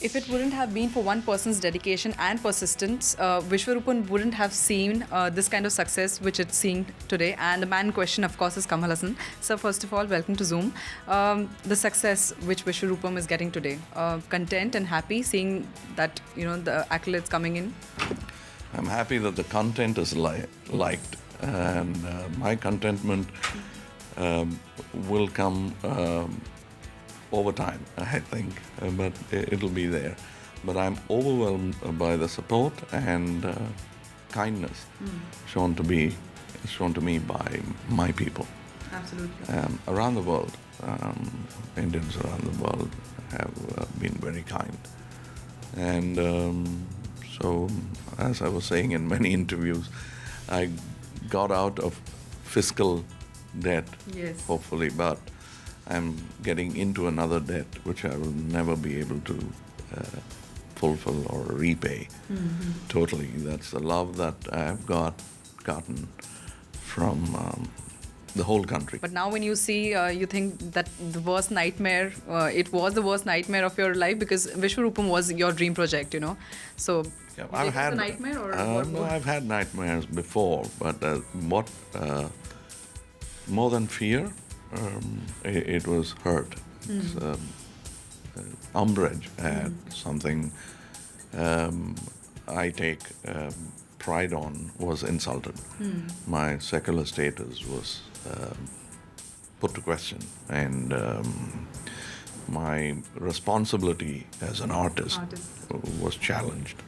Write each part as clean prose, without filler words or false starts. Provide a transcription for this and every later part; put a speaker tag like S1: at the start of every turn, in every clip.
S1: If it wouldn't have been for one person's dedication and persistence, Vishwaroop wouldn't have seen this kind of success which it's seeing today. And the man in question, of course, is Kamal Hassan. So, first of all, welcome to Zoom. The success which Vishwaroop is getting today, content and happy seeing that the accolades coming in.
S2: I'm happy that the content is liked, and my contentment will come over time, I think, but it'll be there. But I'm overwhelmed by the support and kindness shown to me by my people.
S1: Absolutely.
S2: Around the world, Indians around the world have been very kind. And so, as I was saying in many interviews, I got out of fiscal debt,
S1: Yes.
S2: hopefully, but I'm getting into another debt which I will never be able to fulfill or repay totally. That's the love that I've gotten from the whole country.
S1: But now when you see, you think that the worst nightmare, it was the worst nightmare of your life because Vishwaroopam was your dream project, So,
S2: Yeah,
S1: it was a nightmare or
S2: no, I've had nightmares before, but what more than fear, it was hurt. It's, umbrage at something I take pride on was insulted. My secular status was put to question, and my responsibility as an artist was challenged.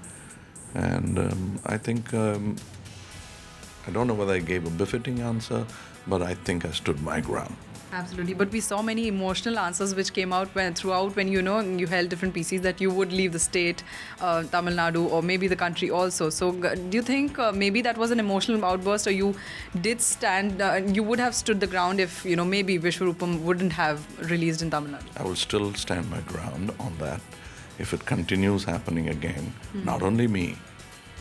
S2: And I think, I don't know whether I gave a befitting answer, but I think I stood my ground.
S1: Absolutely, but we saw many emotional answers which came out when you held different pieces that you would leave the state, Tamil Nadu, or maybe the country also. So, do you think maybe that was an emotional outburst, or you did stand? You would have stood the ground if maybe Vishwaroopam wouldn't have released in Tamil Nadu.
S2: I will still stand my ground on that. If it continues happening again, not only me,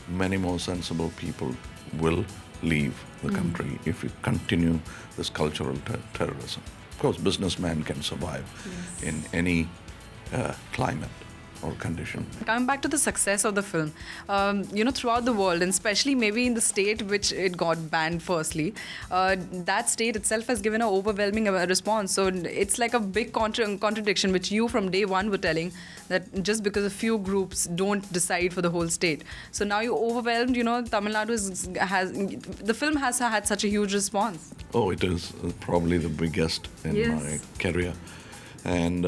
S2: many more sensible people will leave the country if we continue this cultural terrorism. Of course, businessmen can survive in any climate or condition.
S1: Coming back to the success of the film, throughout the world, and especially maybe in the state which it got banned firstly, that state itself has given an overwhelming response. So it's like a big contradiction, which you from day one were telling, that just because a few groups don't decide for the whole state. So now you're overwhelmed, Tamil Nadu the film has had such a huge response.
S2: Oh, it is probably the biggest in my career. And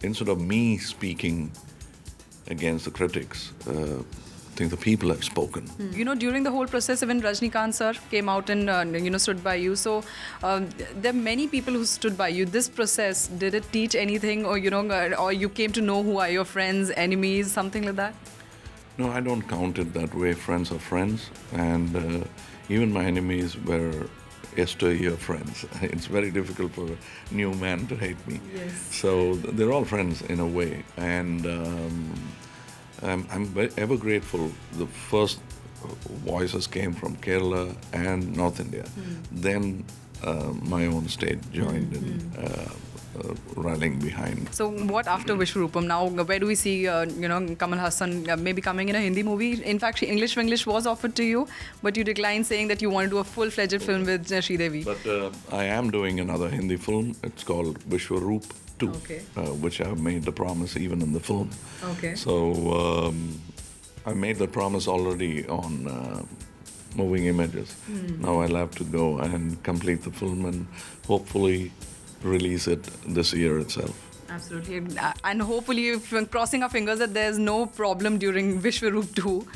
S2: instead of me speaking against the critics, I think the people have spoken.
S1: During the whole process, even Rajnikant sir came out and stood by you. So there are many people who stood by you. This process, did it teach anything, or or you came to know who are your friends, enemies, something like that?
S2: No, I don't count it that way. Friends are friends, and even my enemies were yesteryear friends. It's very difficult for a new man to hate me.
S1: Yes.
S2: So they're all friends in a way, and I'm ever grateful. The first voices came from Kerala and North India. Then my own state joined in rallying behind.
S1: So what after Vishwaroopam? Now where do we see Kamal Hassan maybe coming in a Hindi movie? In fact, English was offered to you, but you declined, saying that you want to do a full-fledged film with Sridevi.
S2: But I am doing another Hindi film. It's called Vishwaroop 2, which I've made the promise even in the film.
S1: Okay.
S2: So I made the promise already on Moving Images. Now I'll have to go and complete the film and hopefully release it this year itself.
S1: Absolutely. And hopefully, if we're crossing our fingers that there's no problem during Vishwaroop 2.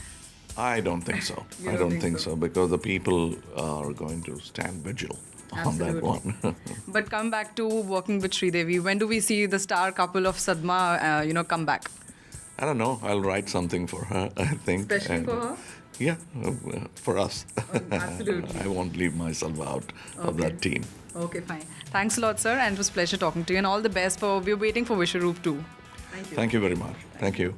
S2: I don't think so. I don't think so, because the people are going to stand vigil on that one.
S1: But come back to working with Sridevi, when do we see the star couple of Sadma, come back?
S2: I don't know. I'll write something for her, I think.
S1: Especially for her?
S2: Yeah, for us.
S1: Absolutely.
S2: I won't leave myself out of that team.
S1: Okay, fine. Thanks a lot, sir, and it was a pleasure talking to you, and all the best we're waiting for Vishwaroop 2. Thank you.
S2: Thank you very much. Thank you.